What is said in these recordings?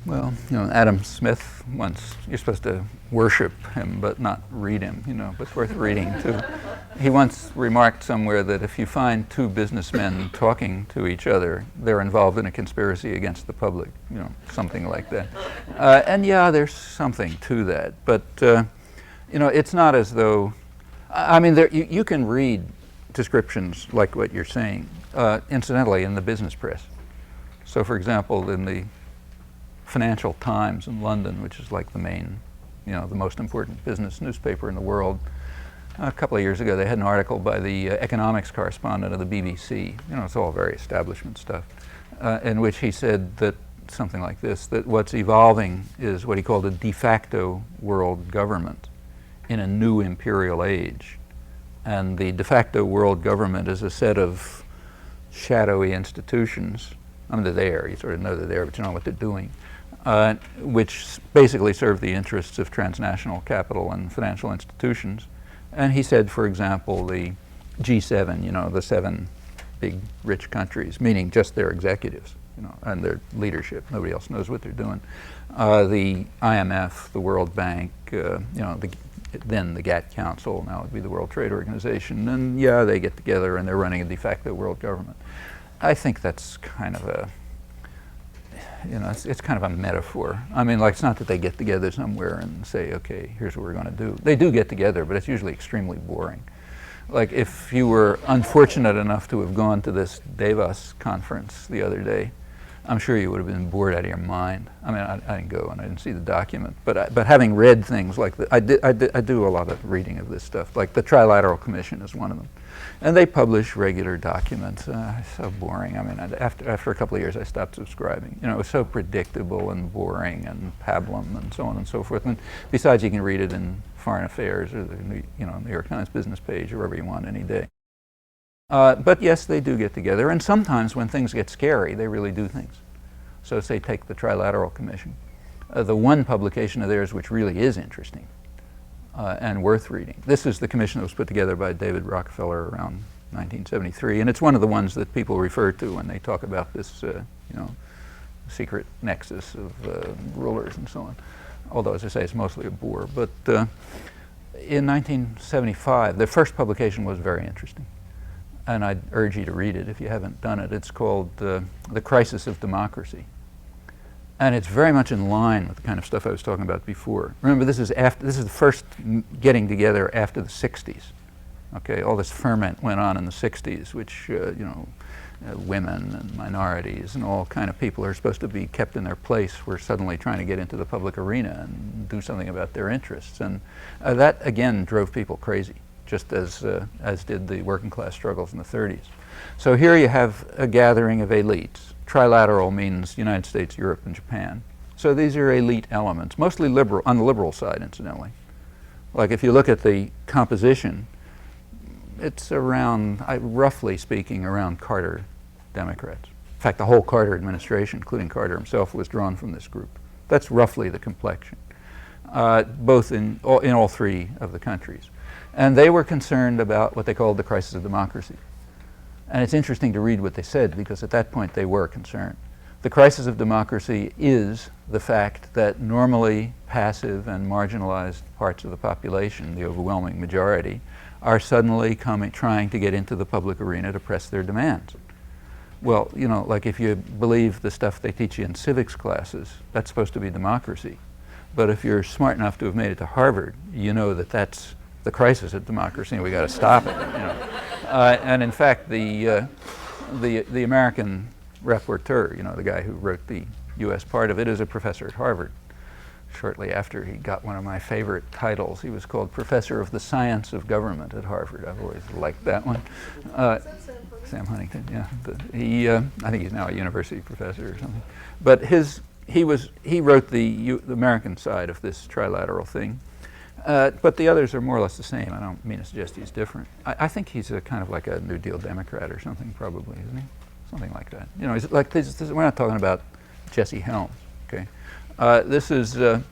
Well, Adam Smith once, you're supposed to worship him but not read him, but it's worth reading too. He once remarked somewhere that if you find two businessmen talking to each other, they're involved in a conspiracy against the public, something like that. And yeah, there's something to that, but it's not as though, you can read descriptions like what you're saying, incidentally, in the business press. So for example, in the Financial Times in London, which is like the main, the most important business newspaper in the world. A couple of years ago, they had an article by the economics correspondent of the BBC. It's all very establishment stuff, in which he said that something like this, that what's evolving is what he called a de facto world government in a new imperial age. And the de facto world government is a set of shadowy institutions. They're there, you sort of know they're there, but you don't know what they're doing. Which basically serve the interests of transnational capital and financial institutions. And he said, for example, the G7, the 7 big rich countries, meaning just their executives, and their leadership. Nobody else knows what they're doing. The IMF, the World Bank, then the GATT Council, now it would be the World Trade Organization, and yeah, they get together and they're running a de facto world government. I think that's kind of a it's kind of a metaphor. It's not that they get together somewhere and say, okay, here's what we're going to do. They do get together, but it's usually extremely boring. Like if you were unfortunate enough to have gone to this Davos conference the other day, I'm sure you would have been bored out of your mind. I didn't go and I didn't see the document, but having read things like I do a lot of reading of this stuff. Like the Trilateral Commission is one of them. And they publish regular documents. So boring. After a couple of years, I stopped subscribing. It was so predictable and boring and pablum and so on and so forth. And besides, you can read it in Foreign Affairs or the New York Times business page or wherever you want any day. But yes, they do get together. And sometimes when things get scary, they really do things. So say take the Trilateral Commission. The one publication of theirs which really is interesting and worth reading. This is the commission that was put together by David Rockefeller around 1973, and it's one of the ones that people refer to when they talk about this, secret nexus of rulers and so on. Although, as I say, it's mostly a bore. But in 1975, the first publication was very interesting, and I'd urge you to read it if you haven't done it. It's called The Crisis of Democracy. And it's very much in line with the kind of stuff I was talking about before. Remember, this is the first getting together after the 60s. Okay, all this ferment went on in the 60s, which, women and minorities and all kind of people who are supposed to be kept in their place were suddenly trying to get into the public arena and do something about their interests. And that, again, drove people crazy, just as did the working class struggles in the 30s. So here you have a gathering of elites. Trilateral means United States, Europe, and Japan. So these are elite elements, mostly liberal, on the liberal side, incidentally. Like if you look at the composition, it's around, roughly speaking, around Carter Democrats. In fact, the whole Carter administration, including Carter himself, was drawn from this group. That's roughly the complexion, both in all 3 of the countries. And they were concerned about what they called the crisis of democracy. And it's interesting to read what they said, because at that point they were concerned. The crisis of democracy is the fact that normally passive and marginalized parts of the population, the overwhelming majority, are suddenly trying to get into the public arena to press their demands. Well, like if you believe the stuff they teach you in civics classes, that's supposed to be democracy. But if you're smart enough to have made it to Harvard, you know that that's the crisis of democracy and we got to stop it. And in fact, the American rapporteur, the guy who wrote the U.S. part of it, is a professor at Harvard. Shortly after he got one of my favorite titles, he was called Professor of the Science of Government at Harvard. I've always liked that one. Sam Huntington, yeah. I think he's now a university professor or something. But he wrote the American side of this trilateral thing. But the others are more or less the same. I don't mean to suggest he's different. I think he's a kind of like a New Deal Democrat or something, probably, isn't he? Something like that. He's like we're not talking about Jesse Helms, okay? This is in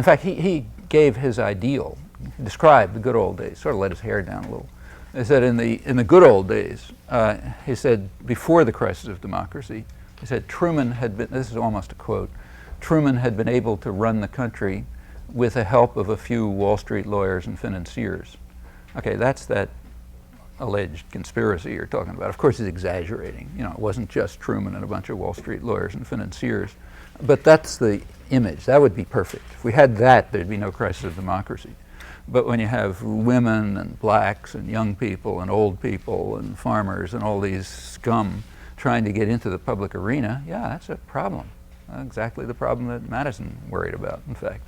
fact, he gave his ideal, described the good old days, sort of let his hair down a little. He said in the good old days, he said before the crisis of democracy, He said Truman had been, this is almost a quote, Truman had been able to run the country with the help of a few Wall Street lawyers and financiers. Okay, that's that alleged conspiracy you're talking about. Of course he's exaggerating. You know, it wasn't just Truman and a bunch of Wall Street lawyers and financiers. But that's the image. That would be perfect. If we had that, there'd be no crisis of democracy. But when you have women and blacks and young people and old people and farmers and all these scum trying to get into the public arena, yeah, that's a problem. Exactly the problem that Madison worried about, in fact.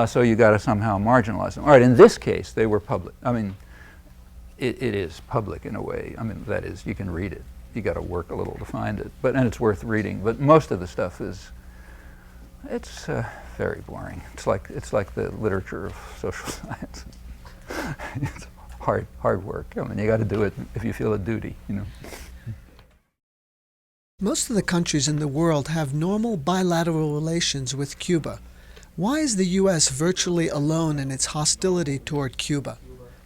So you got to somehow marginalize them. All right, in this case, they were public. I mean, it is public in a way. I mean, that is, you can read it. You got to work a little to find it, and it's worth reading. But most of the stuff is, it's very boring. It's like the literature of social science. It's hard work. I mean, you got to do it if you feel a duty, you know. Most of the countries in the world have normal bilateral relations with Cuba. Why is the U.S. virtually alone in its hostility toward Cuba?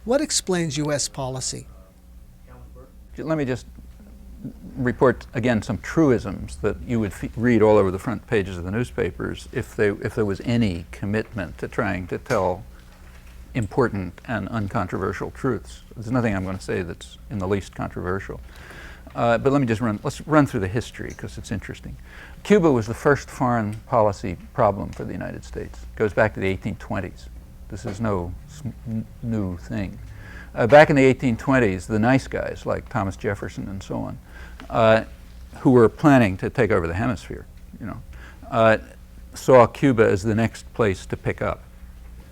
What explains U.S. policy? Let me just report again some truisms that you would read all over the front pages of the newspapers if there was any commitment to trying to tell important and uncontroversial truths. There's nothing I'm going to say that's in the least controversial. But let me just let's run through the history because it's interesting. Cuba was the first foreign policy problem for the United States. It goes back to the 1820s. This is no new thing. Back in the 1820s, the nice guys like Thomas Jefferson and so on, who were planning to take over the hemisphere, you know, saw Cuba as the next place to pick up.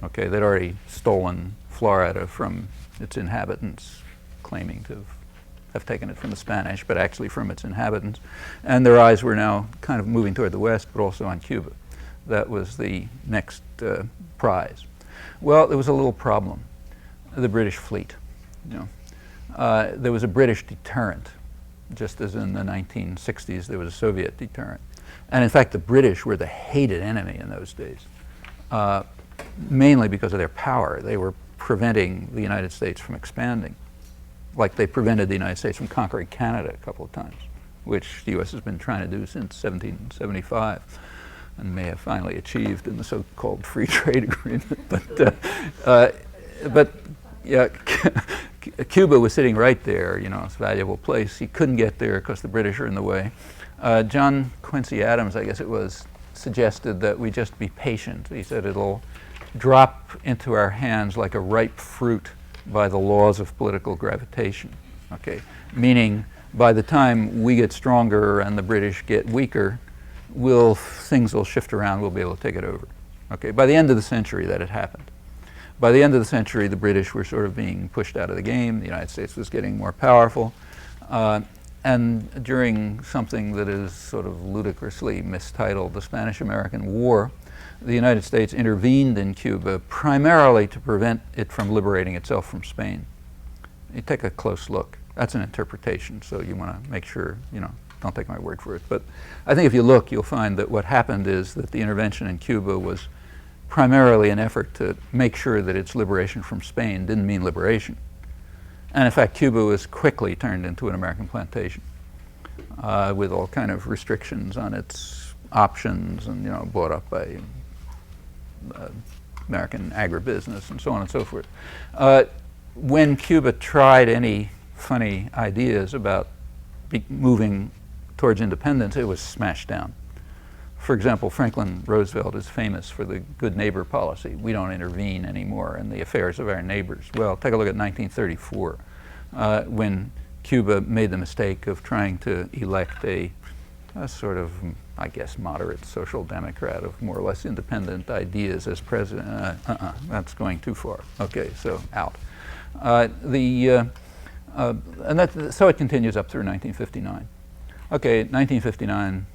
Okay, they'd already stolen Florida from its inhabitants, claiming to have taken it from the Spanish, but actually from its inhabitants. And their eyes were now kind of moving toward the west, but also on Cuba. That was the next prize. Well, there was a little problem. The British fleet. You know, there was a British deterrent, just as in the 1960s there was a Soviet deterrent. And in fact, the British were the hated enemy in those days, mainly because of their power. They were preventing the United States from expanding, like they prevented the United States from conquering Canada a couple of times, which the U.S. has been trying to do since 1775. And may have finally achieved in the so-called free trade agreement. But yeah, Cuba was sitting right there, you know, it's a valuable place. He couldn't get there because the British are in the way. John Quincy Adams, I guess it was, suggested that we just be patient. He said it'll drop into our hands like a ripe fruit by the laws of political gravitation, okay? Meaning by the time we get stronger and the British get weaker, things will shift around, we'll be able to take it over. Okay, by the end of the century that had happened. By the end of the century, the British were sort of being pushed out of the game, the United States was getting more powerful, and during something that is sort of ludicrously mistitled, the Spanish-American War, the United States intervened in Cuba primarily to prevent it from liberating itself from Spain. You take a close look. That's an interpretation, so you want to make sure, you know, don't take my word for it. But I think if you look, you'll find that what happened is that the intervention in Cuba was primarily an effort to make sure that its liberation from Spain didn't mean liberation. And in fact, Cuba was quickly turned into an American plantation with all kind of restrictions on its options and, you know, bought up by American agribusiness and so on and so forth. When Cuba tried any funny ideas about moving towards independence, it was smashed down. For example, Franklin Roosevelt is famous for the good neighbor policy. We don't intervene anymore in the affairs of our neighbors. Well, take a look at 1934, when Cuba made the mistake of trying to elect a sort of, I guess, moderate social democrat of more or less independent ideas as president. That's going too far. Okay, so out. So it continues up through 1959. Okay, 1959,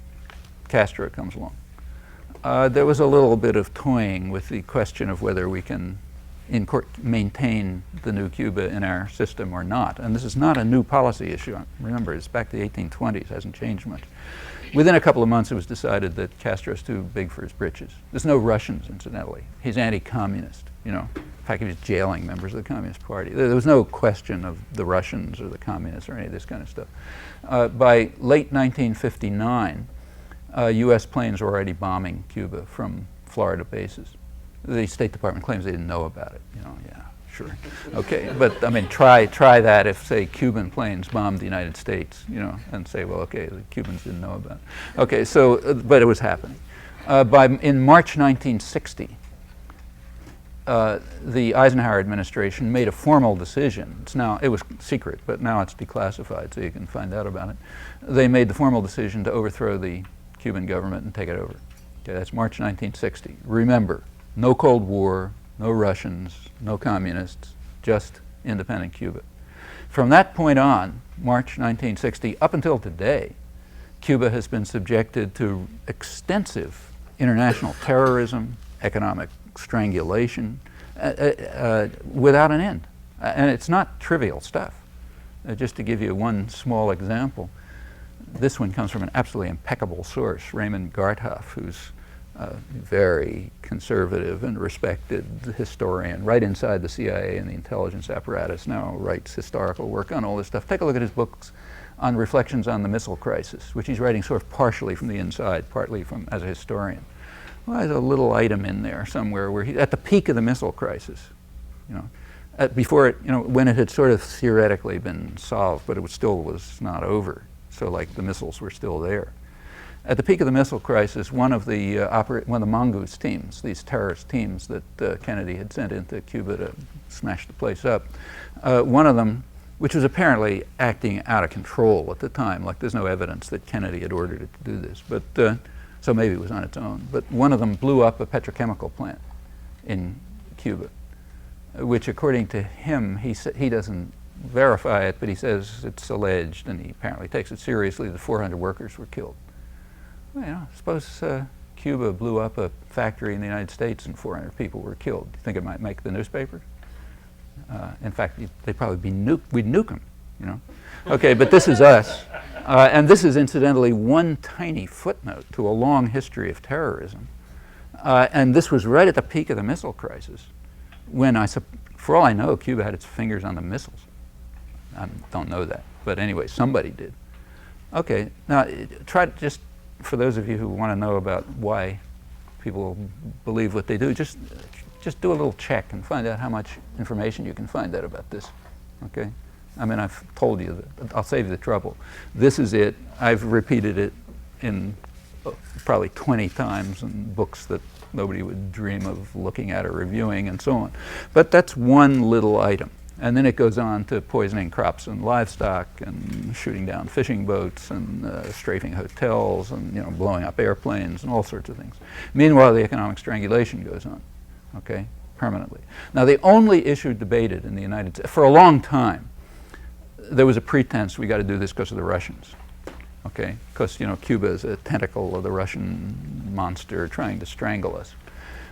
Castro comes along. There was a little bit of toying with the question of whether we can maintain the new Cuba in our system or not. And this is not a new policy issue. Remember, it's back to the 1820s, hasn't changed much. Within a couple of months, it was decided that Castro's too big for his britches. There's no Russians, incidentally. He's anti-communist, you know. In fact, he was jailing members of the Communist Party. There was no question of the Russians or the communists or any of this kind of stuff. By late 1959, U.S. planes were already bombing Cuba from Florida bases. The State Department claims they didn't know about it. You know, yeah, sure, okay. But I mean, try that if, say, Cuban planes bombed the United States, you know, and say, well, okay, the Cubans didn't know about it. Okay, so, but it was happening. In March 1960, the Eisenhower administration made a formal decision. It was secret, but now it's declassified, so you can find out about it. They made the formal decision to overthrow the Cuban government and take it over. Okay, that's March 1960. Remember, no Cold War, no Russians, no communists, just independent Cuba. From that point on, March 1960, up until today, Cuba has been subjected to extensive international terrorism, economic strangulation, without an end. And it's not trivial stuff. Just to give you one small example, this one comes from an absolutely impeccable source, Raymond Garthoff, who's a very conservative and respected historian right inside the CIA and the intelligence apparatus, now writes historical work on all this stuff. Take a look at his books on reflections on the missile crisis, which he's writing sort of partially from the inside, partly from as a historian. Well, there's a little item in there somewhere where at the peak of the missile crisis, you know, before it, you know, when it had sort of theoretically been solved, but it still was not over. So like the missiles were still there. At the peak of the missile crisis, one of the mongoose teams, these terrorist teams that Kennedy had sent into Cuba to smash the place up, one of them, which was apparently acting out of control at the time, like there's no evidence that Kennedy had ordered it to do this, but so maybe it was on its own. But one of them blew up a petrochemical plant in Cuba, which according to him, he doesn't verify it, but he says it's alleged, and he apparently takes it seriously, that 400 workers were killed. Well, you know, suppose Cuba blew up a factory in the United States and 400 people were killed. Do you think it might make the newspapers? In fact, they'd probably be we'd nuke them, you know. Okay, but this is us. And this is incidentally one tiny footnote to a long history of terrorism. And this was right at the peak of the missile crisis when for all I know, Cuba had its fingers on the missiles. I don't know that, but anyway, somebody did. Okay, now try to just, for those of you who want to know about why people believe what they do, just do a little check and find out how much information you can find out about this, okay? I mean, I've told you that. I'll save you the trouble. This is it. I've repeated it in probably 20 times in books that nobody would dream of looking at or reviewing and so on. But that's one little item. And then it goes on to poisoning crops and livestock and shooting down fishing boats and strafing hotels and, you know, blowing up airplanes and all sorts of things. Meanwhile, the economic strangulation goes on, okay, permanently. Now, the only issue debated in the United States, for a long time, there was a pretense we got to do this because of the Russians, okay? Because, you know, Cuba is a tentacle of the Russian monster trying to strangle us.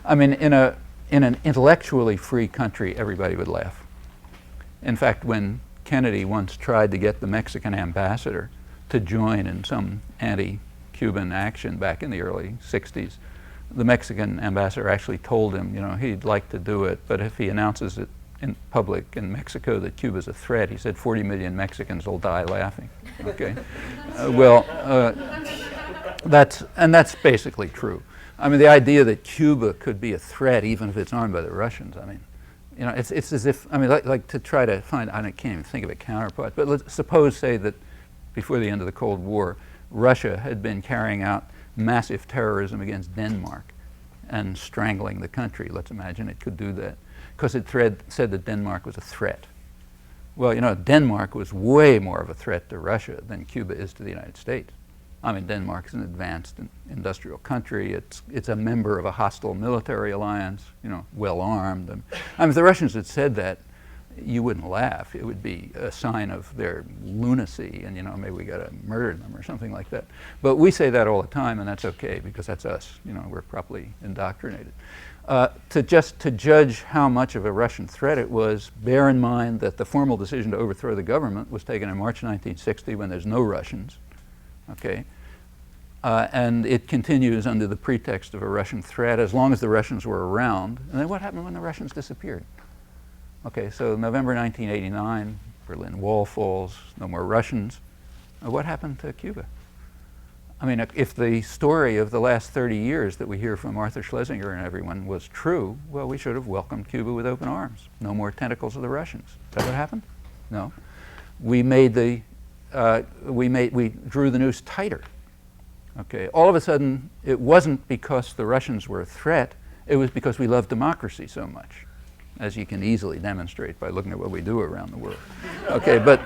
I mean, in an intellectually free country, everybody would laugh. In fact, when Kennedy once tried to get the Mexican ambassador to join in some anti-Cuban action back in the early 60s, the Mexican ambassador actually told him, you know, he'd like to do it, but if he announces it in public in Mexico that Cuba's a threat, he said 40 million Mexicans will die laughing, okay? That's basically true. I mean, the idea that Cuba could be a threat even if it's armed by the Russians, I mean, you know, it's as if, I mean, like to try to find, I can't even think of a counterpart, but let's suppose, say, that before the end of the Cold War, Russia had been carrying out massive terrorism against Denmark and strangling the country. Let's imagine it could do that, because it said that Denmark was a threat. Well, you know, Denmark was way more of a threat to Russia than Cuba is to the United States. I mean, Denmark is an advanced industrial country. It's a member of a hostile military alliance, you know, well armed. I mean, if the Russians had said that, you wouldn't laugh. It would be a sign of their lunacy, and, you know, maybe we got to murder them or something like that. But we say that all the time, and that's okay because that's us. You know, we're properly indoctrinated. To judge how much of a Russian threat it was, bear in mind that the formal decision to overthrow the government was taken in March 1960 when there's no Russians. Okay, And it continues under the pretext of a Russian threat as long as the Russians were around. And then what happened when the Russians disappeared? Okay, so November 1989, Berlin Wall falls, no more Russians. What happened to Cuba? I mean, if the story of the last 30 years that we hear from Arthur Schlesinger and everyone was true, well, we should have welcomed Cuba with open arms. No more tentacles of the Russians. Is that what happened? No. We drew the noose tighter. Okay, all of a sudden, it wasn't because the Russians were a threat, it was because we love democracy so much, as you can easily demonstrate by looking at what we do around the world. Okay, but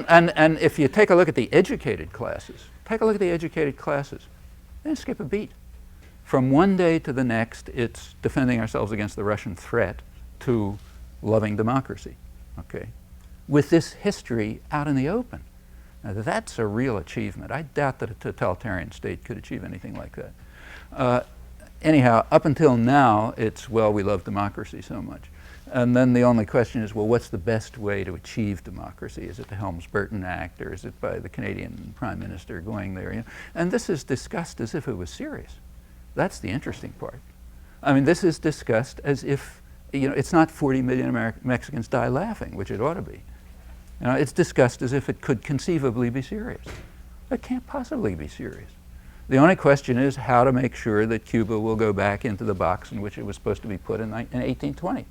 and if you take a look at the educated classes, they didn't skip a beat. From one day to the next, it's defending ourselves against the Russian threat to loving democracy, okay, with this history out in the open. Now, that's a real achievement. I doubt that a totalitarian state could achieve anything like that. Anyhow, up until now, it's, well, we love democracy so much. And then the only question is, well, what's the best way to achieve democracy? Is it the Helms-Burton Act, or is it by the Canadian Prime Minister going there? You know? And this is discussed as if it was serious. That's the interesting part. I mean, this is discussed as if, you know, it's not 40 million Mexicans die laughing, which it ought to be. You know, it's discussed as if it could conceivably be serious. It can't possibly be serious. The only question is how to make sure that Cuba will go back into the box in which it was supposed to be put in 1820.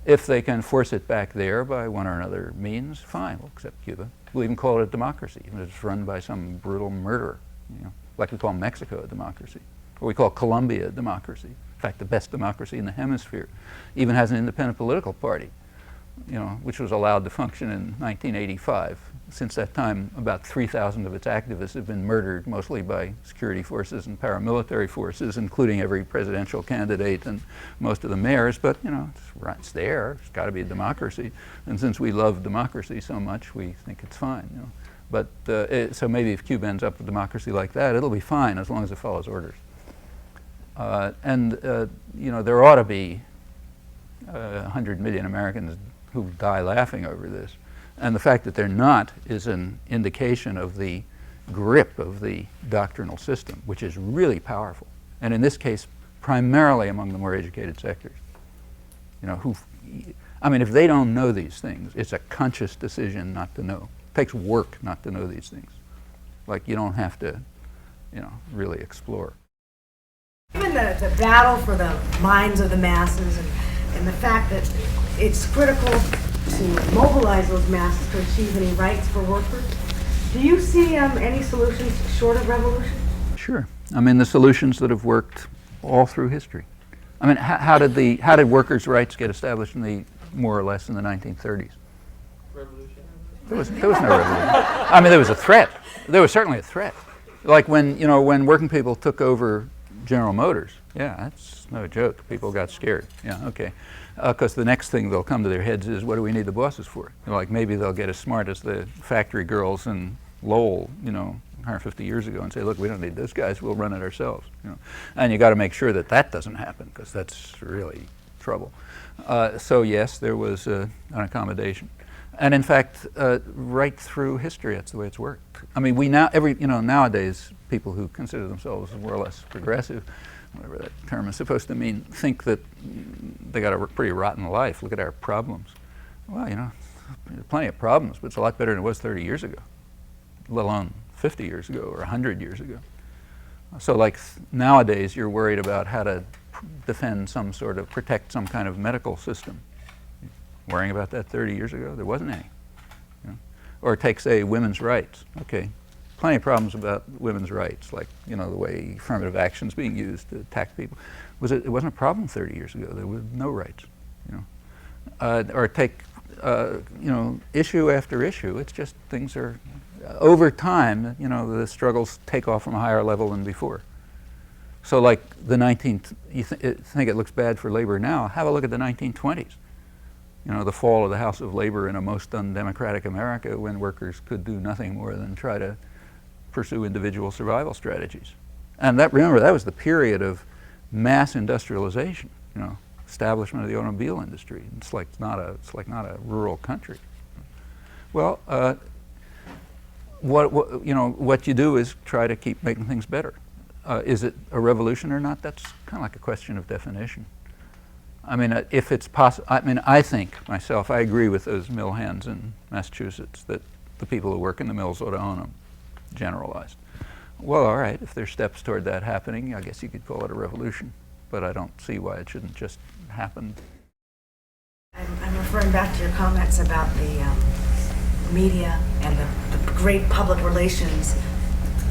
If they can force it back there by one or another means, fine, we'll accept Cuba. We'll even call it a democracy, even if it's run by some brutal murderer, you know, like we call Mexico a democracy, or we call Colombia a democracy. In fact, the best democracy in the hemisphere. Even has an independent political party, you know, which was allowed to function in 1985. Since that time, about 3,000 of its activists have been murdered, mostly by security forces and paramilitary forces, including every presidential candidate and most of the mayors. But, you know, it's there. It's got to be a democracy. And since we love democracy so much, we think it's fine. You know. But so maybe if Cuba ends up with democracy like that, it'll be fine as long as it follows orders. You know, there ought to be 100 million Americans who die laughing over this. And the fact that they're not is an indication of the grip of the doctrinal system, which is really powerful. And in this case, primarily among the more educated sectors. You know, I mean, if they don't know these things, it's a conscious decision not to know. It takes work not to know these things. Like, you don't have to, you know, really explore. Given the battle for the minds of the masses and the fact that it's critical to mobilize those masses to achieve any rights for workers, do you see any solutions short of revolution? Sure. I mean, the solutions that have worked all through history. I mean, how did workers' rights get established more or less in the 1930s? Revolution. There was no revolution. I mean, there was a threat. There was certainly a threat. Like when working people took over General Motors. Yeah, that's no joke. People got scared. Yeah, okay. Because the next thing they'll come to their heads is, what do we need the bosses for? You know, like maybe they'll get as smart as the factory girls in Lowell, you know, 150 years ago, and say, look, we don't need those guys. We'll run it ourselves. You know, and you got to make sure that that doesn't happen, because that's really trouble. So yes, there was an accommodation, and in fact, right through history, that's the way it's worked. I mean, nowadays, people who consider themselves more or less progressive, whatever that term is supposed to mean, think that they got a pretty rotten life. Look at our problems. Well, you know, there's plenty of problems, but it's a lot better than it was 30 years ago, let alone 50 years ago or 100 years ago. So like nowadays, you're worried about how to protect some kind of medical system. Worrying about that 30 years ago, there wasn't any. You know? Or take, say, women's rights. Okay, plenty of problems about women's rights, like, you know, the way affirmative action is being used to attack people. It wasn't a problem 30 years ago. There was no rights, you know. Or take, you know, issue after issue. It's just things are, over time, you know, the struggles take off from a higher level than before. So like you think it looks bad for labor now, have a look at the 1920s. You know, the fall of the House of Labor in a most undemocratic America, when workers could do nothing more than try to pursue individual survival strategies. And remember, that was the period of mass industrialization, you know, establishment of the automobile industry. It's like not a rural country. Well, what you do is try to keep making things better. Is it a revolution or not? That's kind of like a question of definition. I mean, if it's possible, I mean, I think myself, I agree with those mill hands in Massachusetts that the people who work in the mills ought to own them, generalized. Well, all right, if there's steps toward that happening, I guess you could call it a revolution, but I don't see why it shouldn't just happen. I'm referring back to your comments about the media and the great public relations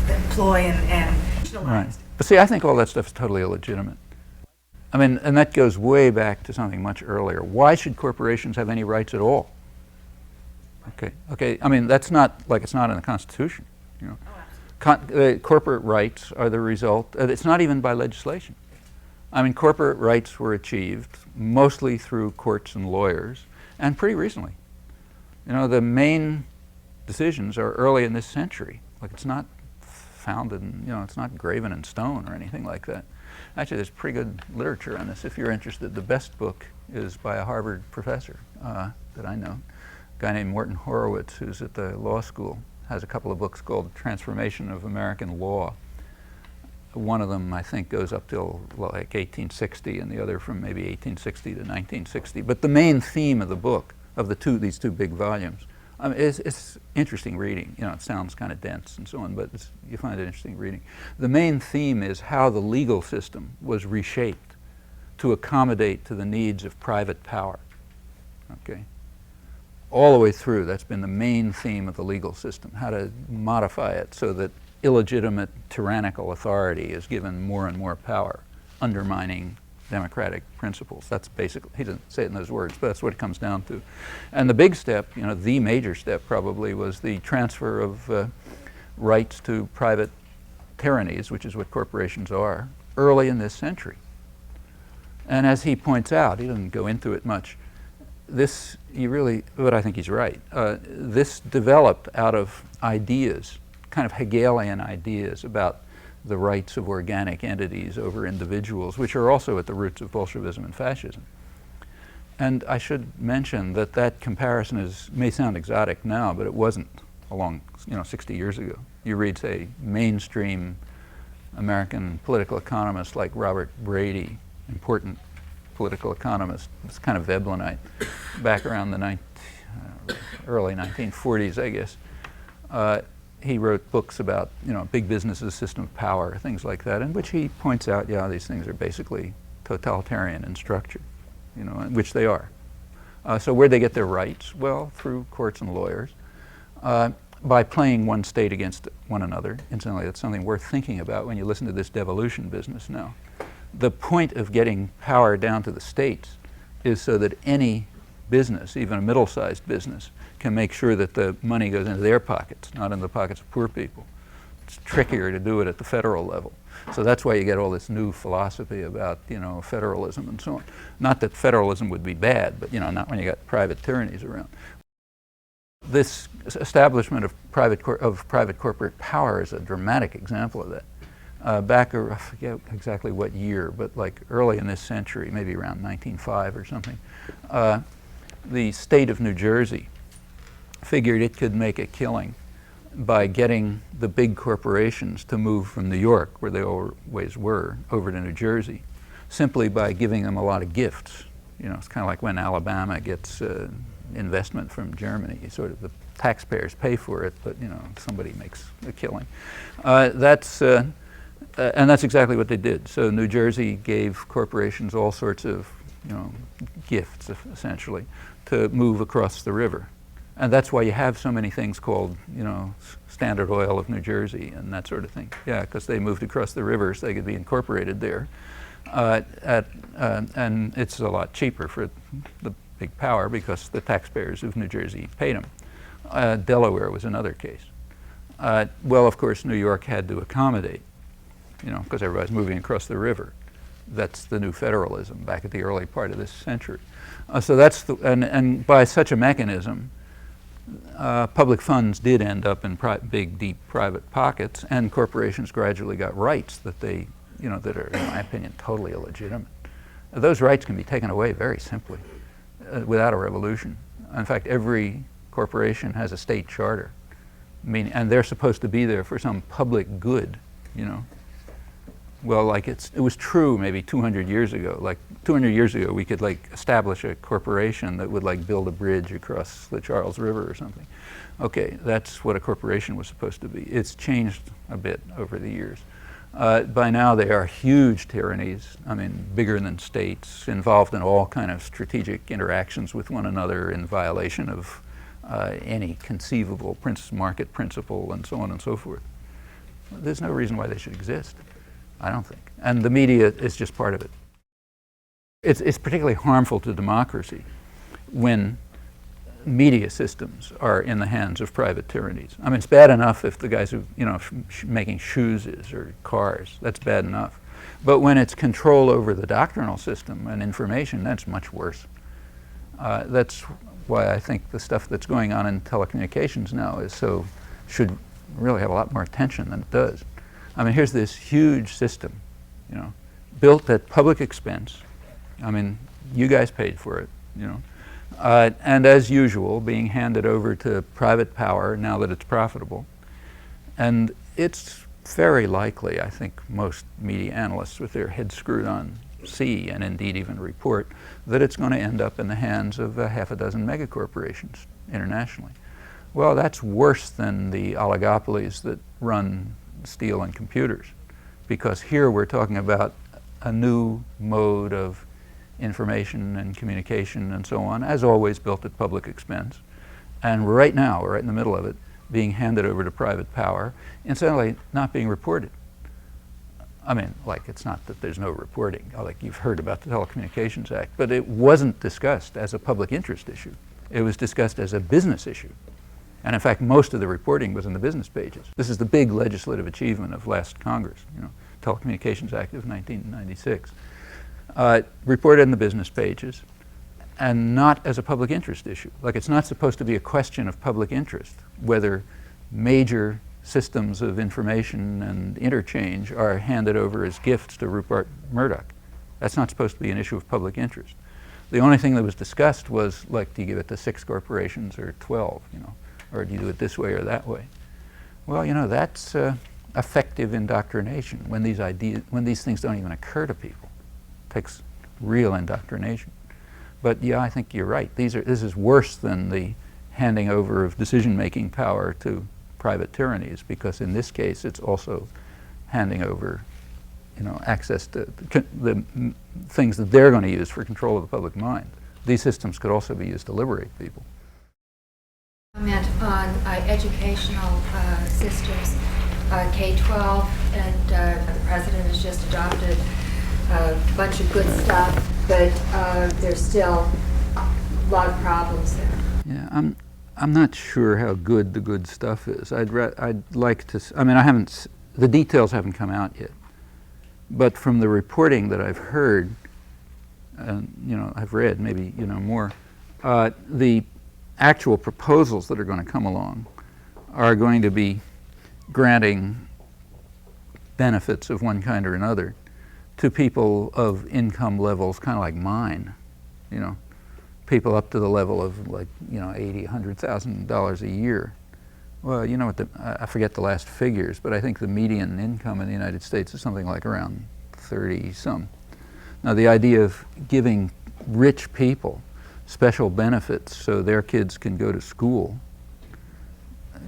that ploy and Right. But see, I think all that stuff is totally illegitimate. I mean, and that goes way back to something much earlier. Why should corporations have any rights at all? Okay. I mean, that's not like it's not in the Constitution. You know, corporate rights are the result. It's not even by legislation. I mean, corporate rights were achieved mostly through courts and lawyers, and pretty recently. You know, the main decisions are early in this century. Like, it's not founded in, you know, it's not graven in stone or anything like that. Actually, there's pretty good literature on this if you're interested. The best book is by a Harvard professor that I know, a guy named Morton Horowitz, who's at the law school, has a couple of books called Transformation of American Law. One of them, I think, goes up till like 1860, and the other from maybe 1860 to 1960. But the main theme of the book, of these two big volumes, it's interesting reading. You know, it sounds kind of dense and so on, but you find it interesting reading. The main theme is how the legal system was reshaped to accommodate to the needs of private power. Okay, all the way through, that's been the main theme of the legal system, how to modify it so that illegitimate tyrannical authority is given more and more power, undermining democratic principles. That's basically, he doesn't say it in those words, but that's what it comes down to. And the big step, you know, the major step probably, was the transfer of rights to private tyrannies, which is what corporations are, early in this century. And as he points out, he doesn't go into it much, but I think he's right, this developed out of ideas, kind of Hegelian ideas about the rights of organic entities over individuals, which are also at the roots of Bolshevism and fascism. And I should mention that that comparison may sound exotic now, but it wasn't 60 years ago. You read, say, mainstream American political economists like Robert Brady, important political economist, it's kind of Veblenite, back around the early 1940s, I guess. He wrote books about, you know, big business's system of power, things like that, in which he points out, yeah, these things are basically totalitarian in structure, you know, which they are. So where'd they get their rights? Well, through courts and lawyers, by playing one state against one another. Incidentally, that's something worth thinking about when you listen to this devolution business now. The point of getting power down to the states is so that any business, even a middle-sized business, can make sure that the money goes into their pockets, not in the pockets of poor people. It's trickier to do it at the federal level. So that's why you get all this new philosophy about, you know, federalism and so on. Not that federalism would be bad, but, you know, not when you got private tyrannies around. This establishment of private corporate power is a dramatic example of that. Back, I forget exactly what year, but like early in this century, maybe around 1905 or something, the state of New Jersey figured it could make a killing by getting the big corporations to move from New York, where they always were, over to New Jersey, simply by giving them a lot of gifts. You know, it's kind of like when Alabama gets investment from Germany. Sort of the taxpayers pay for it, but, you know, somebody makes a killing. And that's exactly what they did. So New Jersey gave corporations all sorts of, you know, gifts, essentially, to move across the river. And that's why you have so many things called, you know, Standard Oil of New Jersey and that sort of thing. Yeah, because they moved across the river so they could be incorporated there. And it's a lot cheaper for the big power because the taxpayers of New Jersey paid them. Delaware was another case. Well, of course, New York had to accommodate, you know, because everybody's moving across the river. That's the new federalism back at the early part of this century. So that's and by such a mechanism, public funds did end up in big, deep private pockets, and corporations gradually got rights that they, you know, that are, in my opinion, totally illegitimate. Those rights can be taken away very simply, without a revolution. In fact, every corporation has a state charter, and they're supposed to be there for some public good, you know. Well, like it was true maybe 200 years ago. Like 200 years ago, we could like establish a corporation that would like build a bridge across the Charles River or something. Okay, that's what a corporation was supposed to be. It's changed a bit over the years. By now, they are huge tyrannies. I mean, bigger than states, involved in all kind of strategic interactions with one another in violation of any conceivable market principle and so on and so forth. There's no reason why they should exist, I don't think. And the media is just part of it. It's particularly harmful to democracy when media systems are in the hands of private tyrannies. I mean, it's bad enough if the guys who, you know, making shoes or cars, that's bad enough. But when it's control over the doctrinal system and information, that's much worse. That's why I think the stuff that's going on in telecommunications now should really have a lot more attention than it does. I mean, here's this huge system, you know, built at public expense. I mean, you guys paid for it, you know. And as usual, being handed over to private power now that it's profitable. And it's very likely, I think most media analysts with their heads screwed on see, and indeed even report, that it's going to end up in the hands of half a dozen megacorporations internationally. Well, that's worse than the oligopolies that run steel and computers, because here we're talking about a new mode of information and communication and so on, as always built at public expense. And right now, we're right in the middle of it, being handed over to private power, incidentally not being reported. I mean, like, it's not that there's no reporting, like you've heard about the Telecommunications Act, but it wasn't discussed as a public interest issue. It was discussed as a business issue. And in fact, most of the reporting was in the business pages. This is the big legislative achievement of last Congress, you know, Telecommunications Act of 1996. Reported in the business pages, and not as a public interest issue. Like, it's not supposed to be a question of public interest whether major systems of information and interchange are handed over as gifts to Rupert Murdoch. That's not supposed to be an issue of public interest. The only thing that was discussed was, like, do you give it to 6 corporations or 12, you know, or do you do it this way or that way? Well, you know, that's effective indoctrination when these things don't even occur to people. It takes real indoctrination. But yeah, I think you're right. This is worse than the handing over of decision-making power to private tyrannies, because in this case it's also handing over, you know, access to the things that they're going to use for control of the public mind. These systems could also be used to liberate people. Comment on educational systems, K-12, and the president has just adopted a bunch of good stuff, but there's still a lot of problems there. Yeah, I'm not sure how good the good stuff is. I'd like to. I mean, the details haven't come out yet, but from the reporting that I've heard, you know, I've read, maybe, you know, more, the actual proposals that are going to come along are going to be granting benefits of one kind or another to people of income levels kind of like mine, you know, people up to the level of, like, you know, $80,000, $100,000 a year. Well, you know what, I forget the last figures, but I think the median income in the United States is something like around 30-some. Now, the idea of giving rich people special benefits so their kids can go to school,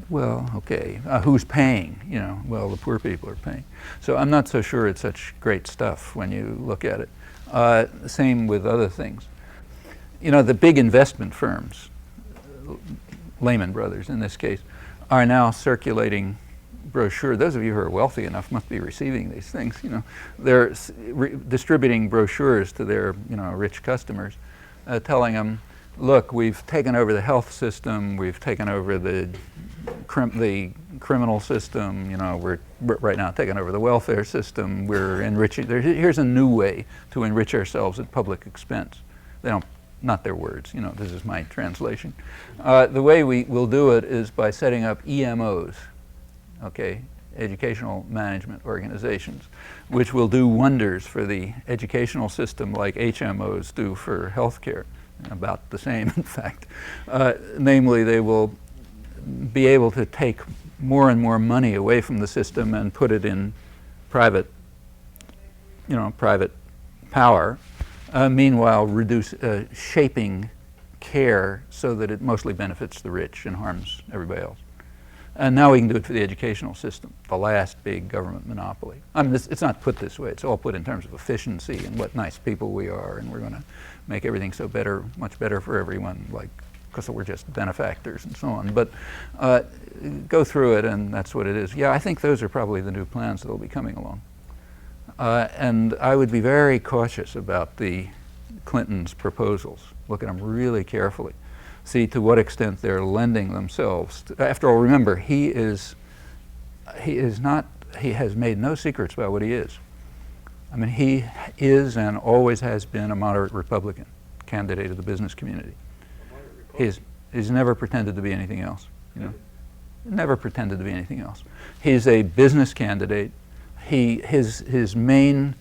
well, okay, who's paying? You know, well, the poor people are paying. So I'm not so sure it's such great stuff when you look at it. Same with other things. You know, the big investment firms, Lehman Brothers in this case, are now circulating brochures. Those of you who are wealthy enough must be receiving these things. You know, they're distributing brochures to their, you know, rich customers, telling them, look, we've taken over the health system, we've taken over the criminal system, you know, we're right now taking over the welfare system, we're enriching, here's a new way to enrich ourselves at public expense. They don't, not their words, you know, this is my translation. The way we will do it is by setting up EMOs, okay, educational management organizations, which will do wonders for the educational system like HMOs do for healthcare, about the same in fact. Namely, they will be able to take more and more money away from the system and put it in private, private power, meanwhile shaping care so that it mostly benefits the rich and harms everybody else. And now we can do it for the educational system, the last big government monopoly. I mean, it's not put this way. It's all put in terms of efficiency and what nice people we are, and we're going to make everything so better, much better for everyone, like, because we're just benefactors and so on. But go through it, and that's what it is. Yeah, I think those are probably the new plans that will be coming along. And I would be very cautious about the Clintons' proposals. Look at them really carefully. See to what extent they're lending themselves. After all, remember, he has made no secrets about what he is. I mean, he is and always has been a moderate Republican candidate of the business community. He's never pretended to be anything else, Never pretended to be anything else. He's a business candidate. His main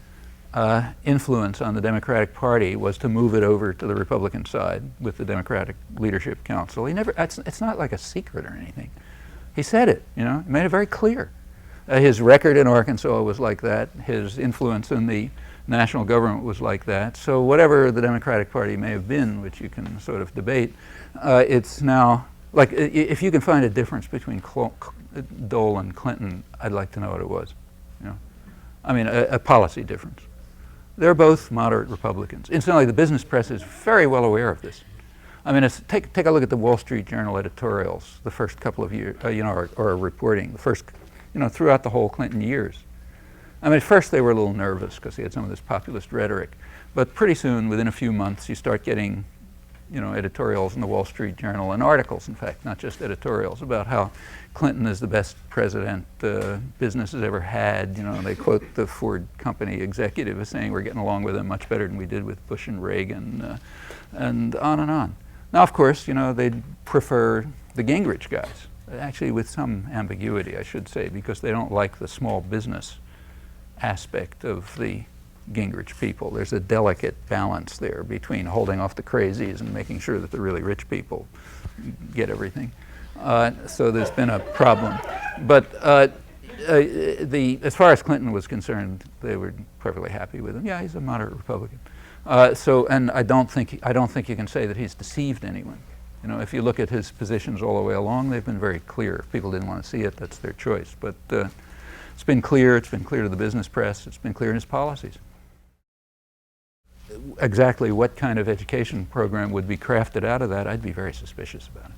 influence on the Democratic Party was to move it over to the Republican side with the Democratic Leadership Council. It's not like a secret or anything. He said it, He made it very clear. His record in Arkansas was like that. His influence in the national government was like that. So whatever the Democratic Party may have been, which you can sort of debate, it's now, like, if you can find a difference between Dole and Clinton, I'd like to know what it was, I mean, a policy difference. They're both moderate Republicans. Incidentally, the business press is very well aware of this. I mean, take a look at the Wall Street Journal editorials the first couple of years, or reporting, the first, throughout the whole Clinton years. I mean, at first they were a little nervous because he had some of this populist rhetoric, but pretty soon, within a few months, you start getting, editorials in the Wall Street Journal and articles, in fact, not just editorials, about how Clinton is the best president business has ever had. They quote the Ford company executive as saying we're getting along with him much better than we did with Bush and Reagan, and on and on. Now, of course, they'd prefer the Gingrich guys, actually with some ambiguity, I should say, because they don't like the small business aspect of the Gingrich people. There's a delicate balance there between holding off the crazies and making sure that the really rich people get everything. So there's been a problem. But as far as Clinton was concerned, they were perfectly happy with him. Yeah, he's a moderate Republican. And I don't think you can say that he's deceived anyone. If you look at his positions all the way along, they've been very clear. If people didn't want to see it, that's their choice. But it's been clear. It's been clear to the business press. It's been clear in his policies. Exactly what kind of education program would be crafted out of that, I'd be very suspicious about it.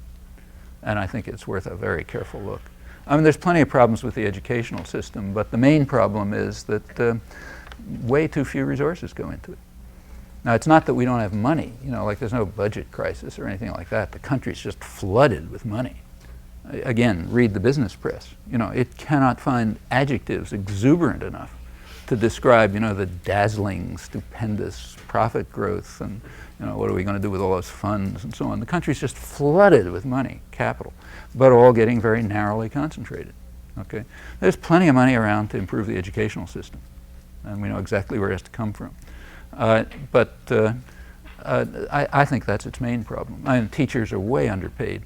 And I think it's worth a very careful look. I mean, there's plenty of problems with the educational system, but the main problem is that way too few resources go into it. Now, it's not that we don't have money, like there's no budget crisis or anything like that. The country's just flooded with money. Again, read the business press. It cannot find adjectives exuberant enough to describe, the dazzling, stupendous profit growth and, what are we going to do with all those funds and so on. The country's just flooded with money, capital, but all getting very narrowly concentrated, okay? There's plenty of money around to improve the educational system, and we know exactly where it has to come from. I think that's its main problem. I mean, teachers are way underpaid,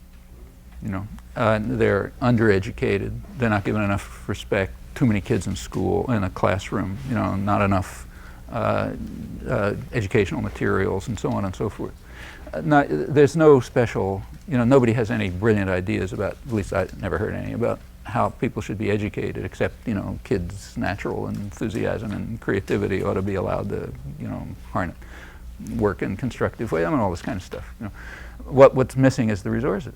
they're undereducated, they're not given enough respect, too many kids in school, in a classroom, not enough educational materials and so on and so forth. There's no special, nobody has any brilliant ideas about, at least I never heard any, about how people should be educated, except, kids' natural enthusiasm and creativity ought to be allowed to, work in constructive ways. I mean, all this kind of stuff. What's missing is the resources.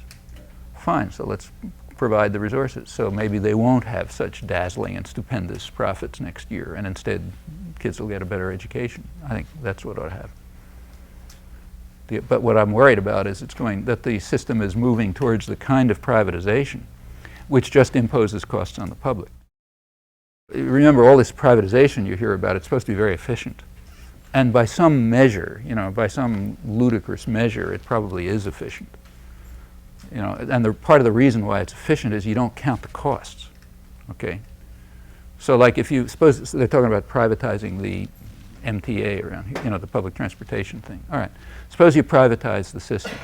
Fine, so let's provide the resources. So maybe they won't have such dazzling and stupendous profits next year, and instead kids will get a better education. I think that's what ought to happen. But what I'm worried about is that the system is moving towards the kind of privatization which just imposes costs on the public. Remember, all this privatization you hear about, it's supposed to be very efficient. And by some measure, by some ludicrous measure, it probably is efficient. And part of the reason why it's efficient is you don't count the costs, okay? So like if you suppose they're talking about privatizing the MTA around here, the public transportation thing. All right, suppose you privatize the system.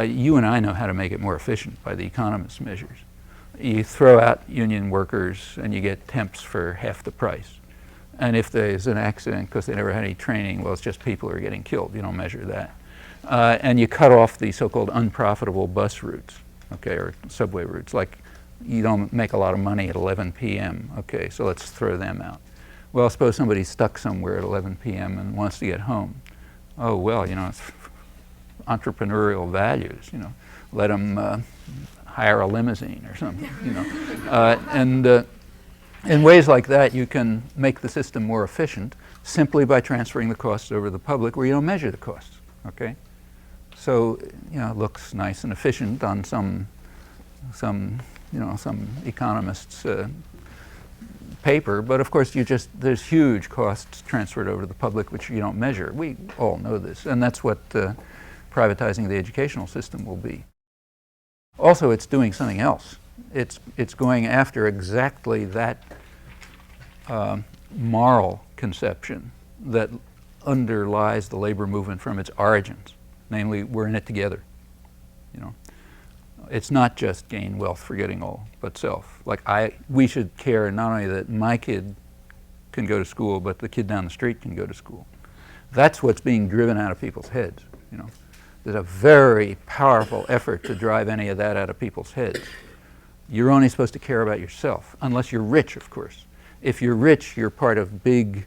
You and I know how to make it more efficient by the economist's measures. You throw out union workers and you get temps for half the price. And if there's an accident because they never had any training, well, it's just people who are getting killed. You don't measure that. And you cut off the so-called unprofitable bus routes, okay, or subway routes. Like, you don't make a lot of money at 11 p.m., okay, so let's throw them out. Well, suppose somebody's stuck somewhere at 11 p.m. and wants to get home. Oh, well, you know, it's entrepreneurial values, you know. Let them hire a limousine or something, you know. And in ways like that, you can make the system more efficient simply by transferring the costs over to the public where you don't measure the costs, okay? So, you know, it looks nice and efficient on some economist's paper, but of course there's huge costs transferred over to the public which you don't measure. We all know this, and that's what privatizing the educational system will be. Also, it's doing something else. It's going after exactly that moral conception that underlies the labor movement from its origins. Namely, we're in it together, you know. It's not just gain wealth forgetting all but self. Like, we should care not only that my kid can go to school, but the kid down the street can go to school. That's what's being driven out of people's heads, you know. There's a very powerful effort to drive any of that out of people's heads. You're only supposed to care about yourself, unless you're rich, of course. If you're rich, you're part of big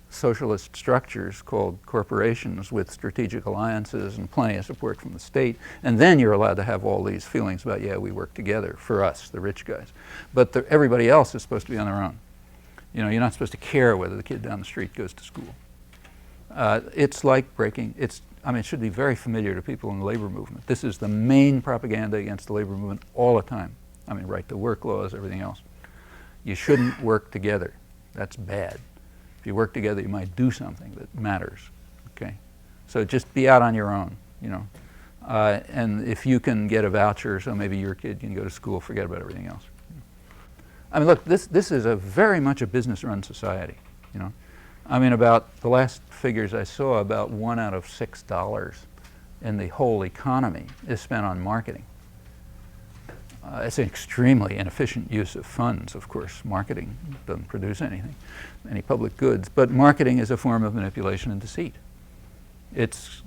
socialist structures called corporations with strategic alliances and plenty of support from the state, and then you're allowed to have all these feelings about, yeah, we work together for us, the rich guys. But everybody else is supposed to be on their own. You know, you're not supposed to care whether the kid down the street goes to school. It's like breaking, it should be very familiar to people in the labor movement. This is the main propaganda against the labor movement all the time. I mean, right to work laws, everything else. You shouldn't work together. That's bad. If you work together, you might do something that matters, okay? So just be out on your own, you know. And if you can get a voucher so maybe your kid can go to school, forget about everything else. I mean, look, this is very much a business-run society, you know. I mean, about the last figures I saw, about $1 out of $6 in the whole economy is spent on marketing. It's an extremely inefficient use of funds, of course. Marketing doesn't produce anything, any public goods. But marketing is a form of manipulation and deceit. It's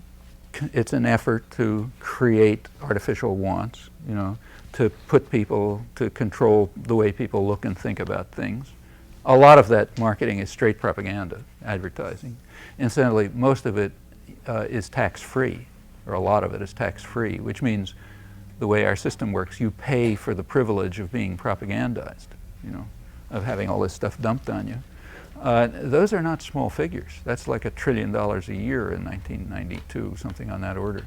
an effort to create artificial wants, you know, to put people, to control the way people look and think about things. A lot of that marketing is straight propaganda, advertising. Incidentally, most of it is tax-free, or a lot of it is tax-free, which means the way our system works, you pay for the privilege of being propagandized, you know, of having all this stuff dumped on you. Those are not small figures. That's like $1 trillion a year in 1992, something on that order.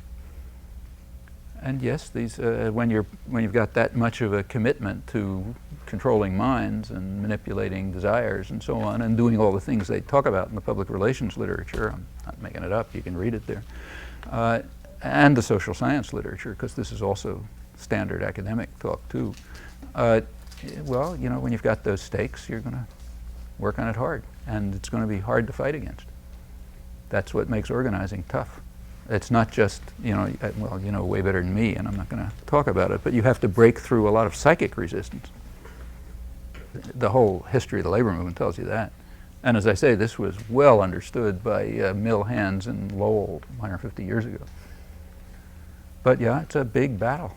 And yes, these, when you've got that much of a commitment to controlling minds and manipulating desires and so on, and doing all the things they talk about in the public relations literature, I'm not making it up, you can read it there, and the social science literature, because this is also standard academic talk too. Well, you know, when you've got those stakes, you're going to work on it hard, and it's going to be hard to fight against. That's what makes organizing tough. It's not just, you know, well, you know way better than me, and I'm not going to talk about it, but you have to break through a lot of psychic resistance. The whole history of the labor movement tells you that. And as I say, this was well understood by mill hands in Lowell 150 years ago. But yeah, it's a big battle.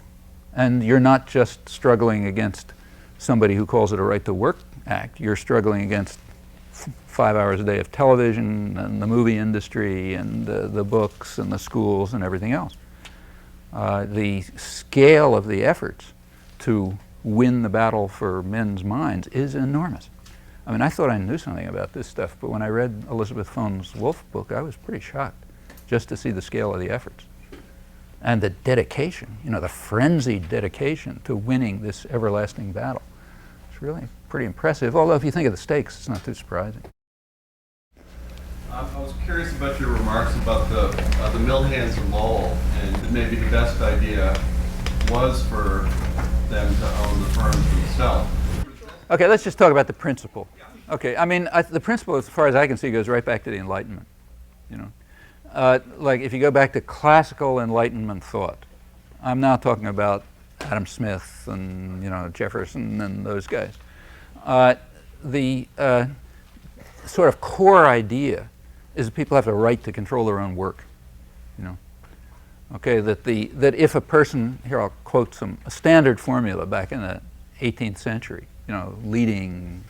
And you're not just struggling against somebody who calls it a right to work act. You're struggling against 5 hours a day of television and the movie industry and the books and the schools and everything else. The scale of the efforts to win the battle for men's minds is enormous. I mean, I thought I knew something about this stuff, but when I read Elizabeth Phone's Wolf book, I was pretty shocked just to see the scale of the efforts. And the dedication, you know, the frenzied dedication to winning this everlasting battle. It's really pretty impressive, although if you think of the stakes, it's not too surprising. I was curious about your remarks about the mill hands in Lowell, and that maybe the best idea was for them to own the firms themselves. Okay, let's just talk about the principle. Okay, I mean, the principle, as far as I can see, goes right back to the Enlightenment, you know. Like if you go back to classical Enlightenment thought, I'm now talking about Adam Smith and Jefferson and those guys. The sort of core idea is that people have the right to control their own work. Okay, that if a person, here I'll quote a standard formula back in the 18th century, leading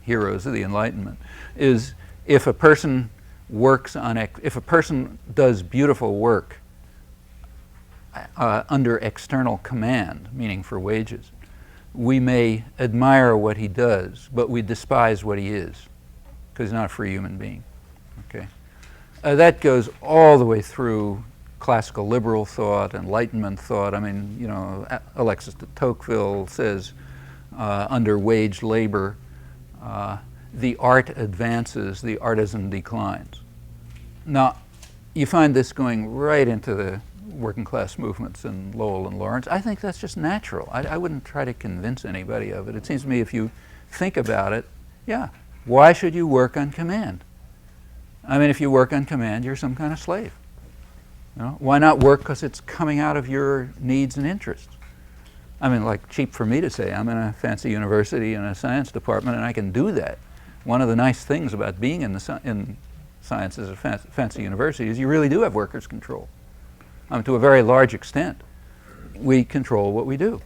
heroes of the Enlightenment, is if a person does beautiful work under external command, meaning for wages, we may admire what he does, but we despise what he is, because he's not a free human being. Okay, that goes all the way through classical liberal thought, Enlightenment thought. I mean, Alexis de Tocqueville says, under wage labor, the art advances, the artisan declines. Now, you find this going right into the working class movements in Lowell and Lawrence. I think that's just natural. I wouldn't try to convince anybody of it. It seems to me if you think about it, yeah, why should you work on command? I mean, if you work on command, you're some kind of slave. Why not work because it's coming out of your needs and interests? I mean, like, cheap for me to say, I'm in a fancy university in a science department and I can do that. One of the nice things about being in sciences at fancy universities, you really do have workers' control. To a very large extent, we control what we do.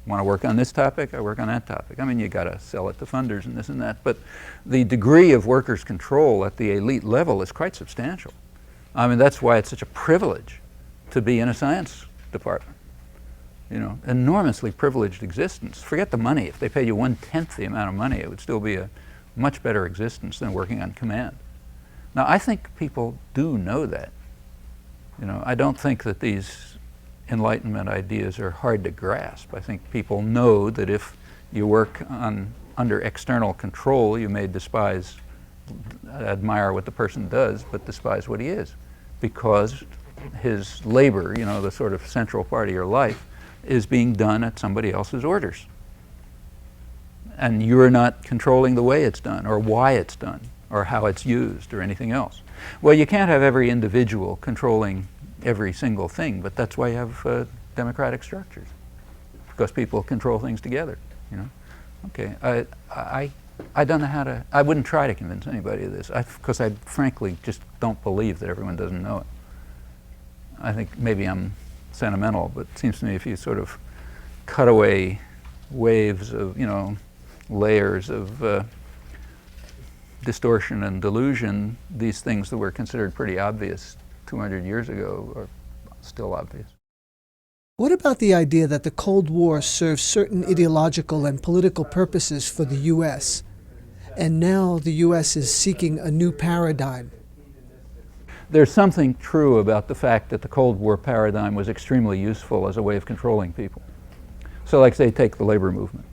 Want to work on this topic, I work on that topic. I mean, you got to sell it to funders and this and that, but the degree of workers' control at the elite level is quite substantial. I mean, that's why it's such a privilege to be in a science department. Enormously privileged existence. Forget the money. If they paid you 1/10 the amount of money, it would still be a much better existence than working on command. Now, I think people do know that. I don't think that these Enlightenment ideas are hard to grasp. I think people know that if you work under external control, you may admire what the person does, but despise what he is, because his labor, the sort of central part of your life, is being done at somebody else's orders. And you're not controlling the way it's done, or why it's done, or how it's used, or anything else. Well, you can't have every individual controlling every single thing, but that's why you have democratic structures, because people control things together. Okay, I don't know how to, I wouldn't try to convince anybody of this, because I frankly just don't believe that everyone doesn't know it. I think maybe I'm sentimental, but it seems to me if you sort of cut away waves of, layers of distortion and delusion, these things that were considered pretty obvious 200 years ago are still obvious. What about the idea that the Cold War served certain ideological and political purposes for the U.S., and now the U.S. is seeking a new paradigm? There's something true about the fact that the Cold War paradigm was extremely useful as a way of controlling people. So, like, say, take the labor movement.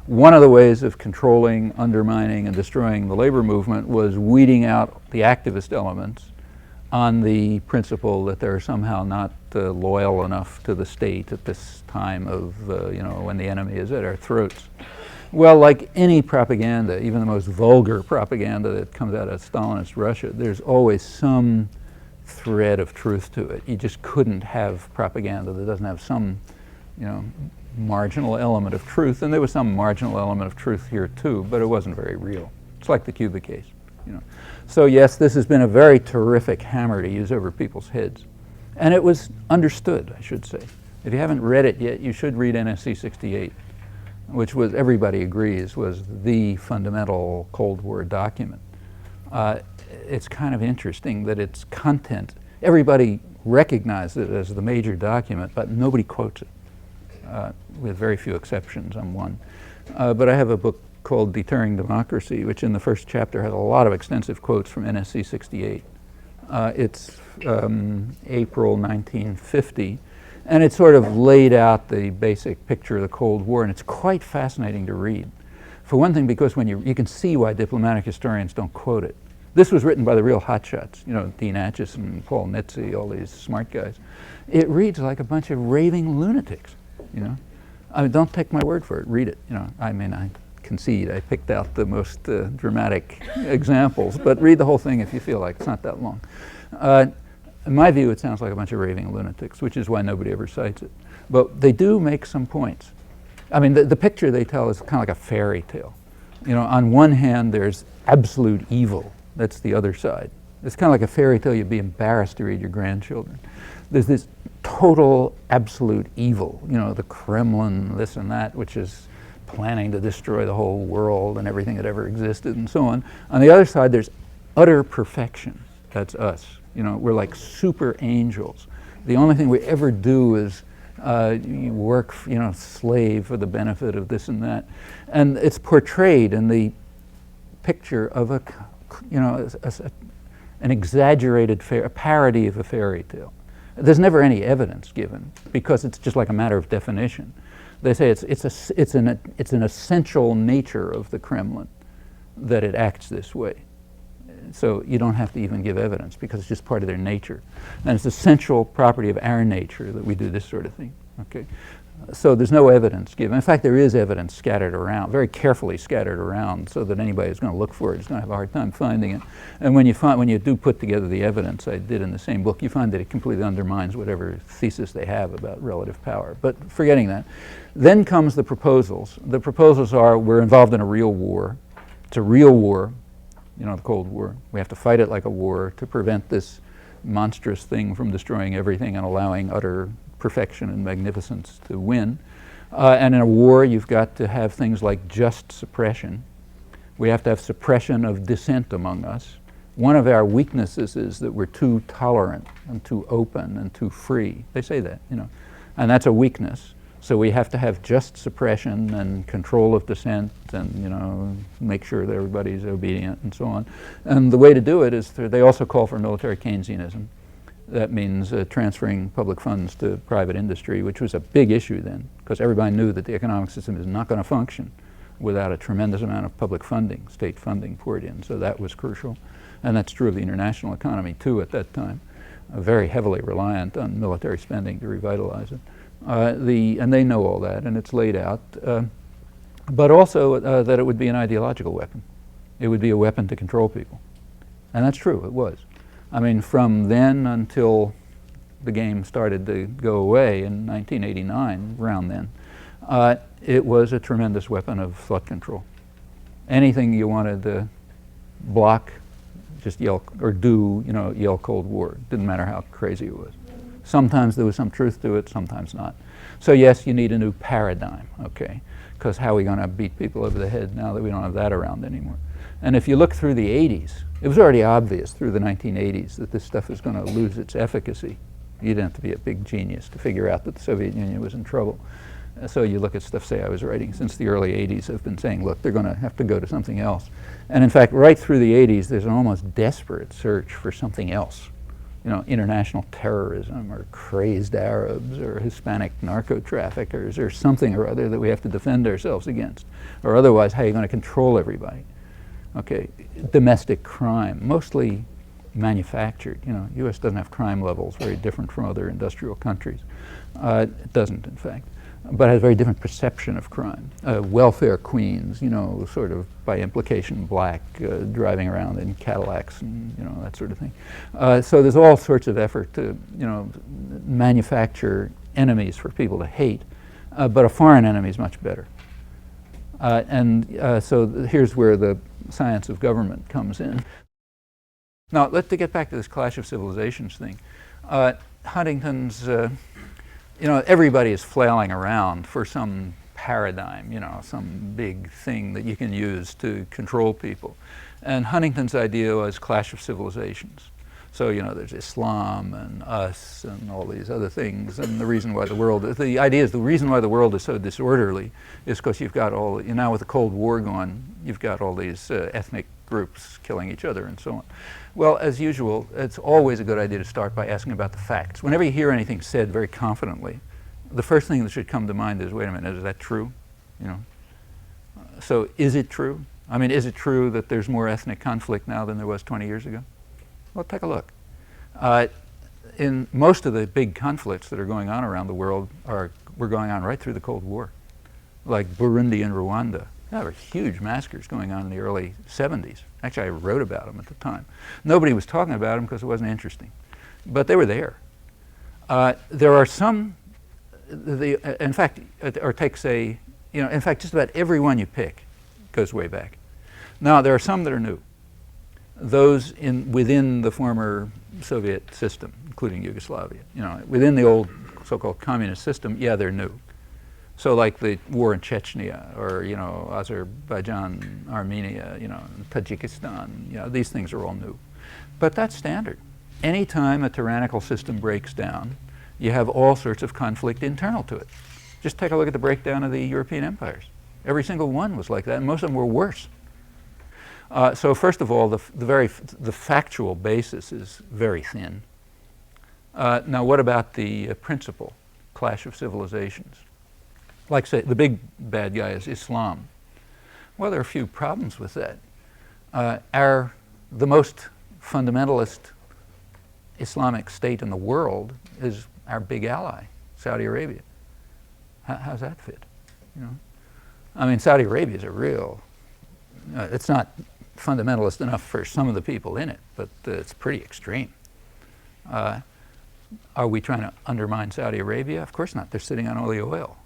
One of the ways of controlling, undermining, and destroying the labor movement was weeding out the activist elements on the principle that they're somehow not loyal enough to the state at this time of, when the enemy is at our throats. Well, like any propaganda, even the most vulgar propaganda that comes out of Stalinist Russia, there's always some thread of truth to it. You just couldn't have propaganda that doesn't have some, marginal element of truth. And there was some marginal element of truth here too, but it wasn't very real. It's like the Cuba case. So yes, this has been a very terrific hammer to use over people's heads. And it was understood, I should say. If you haven't read it yet, you should read NSC 68, which was, everybody agrees, was the fundamental Cold War document. It's kind of interesting that its content, everybody recognized it as the major document, but nobody quotes it, with very few exceptions. I'm one. But I have a book called Deterring Democracy, which in the first chapter has a lot of extensive quotes from NSC 68. It's April 1950, and it sort of laid out the basic picture of the Cold War, and it's quite fascinating to read. For one thing, because when you can see why diplomatic historians don't quote it. This was written by the real hotshots, Dean Acheson, Paul Nitze, all these smart guys. It reads like a bunch of raving lunatics, I mean, don't take my word for it, read it. I mean, I concede I picked out the most dramatic examples, but read the whole thing if you feel like. It's not that long. In my view, it sounds like a bunch of raving lunatics, which is why nobody ever cites it. But they do make some points. I mean, the picture they tell is kind of like a fairy tale. You know, on one hand, there's absolute evil. That's the other side. It's kind of like a fairy tale you'd be embarrassed to read your grandchildren. There's this total absolute evil, you know, the Kremlin, this and that, which is planning to destroy the whole world and everything that ever existed and so on. On the other side, there's utter perfection. That's us. You know, we're like super angels. The only thing we ever do is you work, you know, slave for the benefit of this and that. And it's portrayed in the picture of a, you know, an exaggerated, a parody of a fairy tale. There's never any evidence given because it's just like a matter of definition. They say it's an essential nature of the Kremlin that it acts this way. So you don't have to even give evidence because it's just part of their nature. And it's an essential property of our nature that we do this sort of thing. Okay? So there's no evidence given. In fact, there is evidence scattered around, very carefully scattered around, so that anybody who's going to look for it is going to have a hard time finding it. And when you do put together the evidence I did in the same book, you find that it completely undermines whatever thesis they have about relative power. But forgetting that, then comes the proposals. The proposals are we're involved in a real war. It's a real war, you know, the Cold War. We have to fight it like a war to prevent this monstrous thing from destroying everything and allowing utter perfection and magnificence to win. And in a war, you've got to have things like just suppression. We have to have suppression of dissent among us. One of our weaknesses is that we're too tolerant and too open and too free. They say that, you know, and that's a weakness. So we have to have just suppression and control of dissent and, you know, make sure that everybody's obedient and so on. And the way to do it is they also call for military Keynesianism. That means transferring public funds to private industry, which was a big issue then, because everybody knew that the economic system is not going to function without a tremendous amount of public funding, state funding poured in. So that was crucial. And that's true of the international economy, too, at that time, very heavily reliant on military spending to revitalize it. And they know all that, and it's laid out. But also that it would be an ideological weapon. It would be a weapon to control people. And that's true, it was. I mean, from then until the game started to go away in 1989, around then, it was a tremendous weapon of thought control. Anything you wanted to block, just yell, or do, you know, yell Cold War. Didn't matter how crazy it was. Sometimes there was some truth to it, sometimes not. So yes, you need a new paradigm, okay? Because how are we going to beat people over the head now that we don't have that around anymore? And if you look through the 80s, it was already obvious through the 1980s that this stuff is going to lose its efficacy. You didn't have to be a big genius to figure out that the Soviet Union was in trouble. So you look at stuff, say, I was writing since the early 80s. I've been saying, look, they're going to have to go to something else. And in fact, right through the 80s, there's an almost desperate search for something else. You know, international terrorism or crazed Arabs or Hispanic narco-traffickers or something or other that we have to defend ourselves against. Or otherwise, how are you going to control everybody? Okay, domestic crime, mostly manufactured. You know, U.S. doesn't have crime levels very different from other industrial countries. It doesn't, in fact, but has a very different perception of crime. Welfare queens, you know, sort of by implication black, driving around in Cadillacs and, you know, that sort of thing. So there's all sorts of effort to, you know, manufacture enemies for people to hate, but a foreign enemy is much better. So here's where the science of government comes in. Now, to get back to this clash of civilizations thing. Huntington's, you know, everybody is flailing around for some paradigm, you know, some big thing that you can use to control people. And Huntington's idea was clash of civilizations. So, you know, there's Islam and us and all these other things. And the reason why the world is so disorderly is because you've got all, you know, now with the Cold War going, you've got all these ethnic groups killing each other and so on. Well, as usual, it's always a good idea to start by asking about the facts. Whenever you hear anything said very confidently, the first thing that should come to mind is, wait a minute, is that true? You know, so is it true? I mean, is it true that there's more ethnic conflict now than there was 20 years ago? Well, take a look. In most of the big conflicts that are going on around the world were going on right through the Cold War, like Burundi and Rwanda. There were huge massacres going on in the early 70s. Actually, I wrote about them at the time. Nobody was talking about them because it wasn't interesting, but they were there. There are some in fact, or take, say, in fact, just about every one you pick goes way back. Now, there are some that are new. Those within the former Soviet system, including Yugoslavia, within the old so-called communist system, yeah, they're new. So like the war in Chechnya, or Azerbaijan, Armenia, Tajikistan, these things are all new. But that's standard. Anytime a tyrannical system breaks down, you have all sorts of conflict internal to it. Just take a look at the breakdown of the European empires. Every single one was like that, and most of them were worse. So first of all, the factual basis is very thin. Now, what about the principle, clash of civilizations? Like, say, the big bad guy is Islam. Well, there are a few problems with that. The most fundamentalist Islamic state in the world is our big ally, Saudi Arabia. How's that fit? I mean, Saudi Arabia is a real, it's not fundamentalist enough for some of the people in it, but it's pretty extreme. Are we trying to undermine Saudi Arabia? Of course not. They're sitting on all the oil,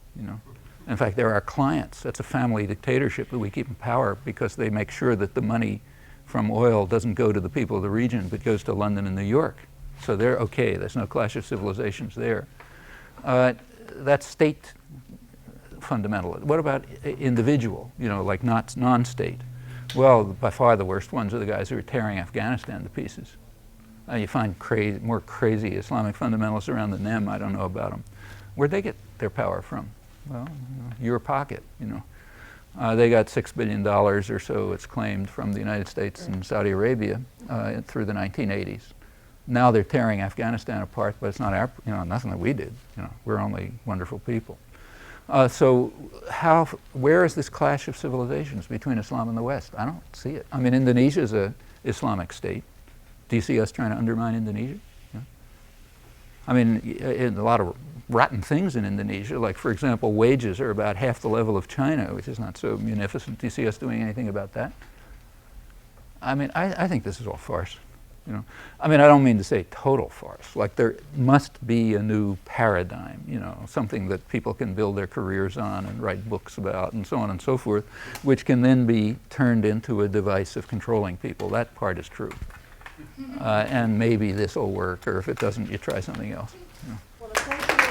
In fact, they're our clients. That's a family dictatorship that we keep in power because they make sure that the money from oil doesn't go to the people of the region, but goes to London and New York. So they're okay. There's no clash of civilizations there. That's state fundamental. What about individual, like non-state? Well, by far the worst ones are the guys who are tearing Afghanistan to pieces. You find more crazy Islamic fundamentalists around than them. I don't know about them. Where'd they get their power from? Well, your pocket, They got $6 billion or so, it's claimed, from the United States and Saudi Arabia through the 1980s. Now they're tearing Afghanistan apart, but it's not nothing that we did. We're only wonderful people. So where is this clash of civilizations between Islam and the West? I don't see it. I mean, Indonesia is an Islamic state. Do you see us trying to undermine Indonesia? I mean, a lot of rotten things in Indonesia, like, for example, wages are about half the level of China, which is not so munificent. Do you see us doing anything about that? I mean, I think this is all farce. I mean, I don't mean to say total farce. Like, there must be a new paradigm, something that people can build their careers on and write books about and so on and so forth, which can then be turned into a device of controlling people. That part is true. And maybe this will work, or if it doesn't, you try something else. Well, thank you.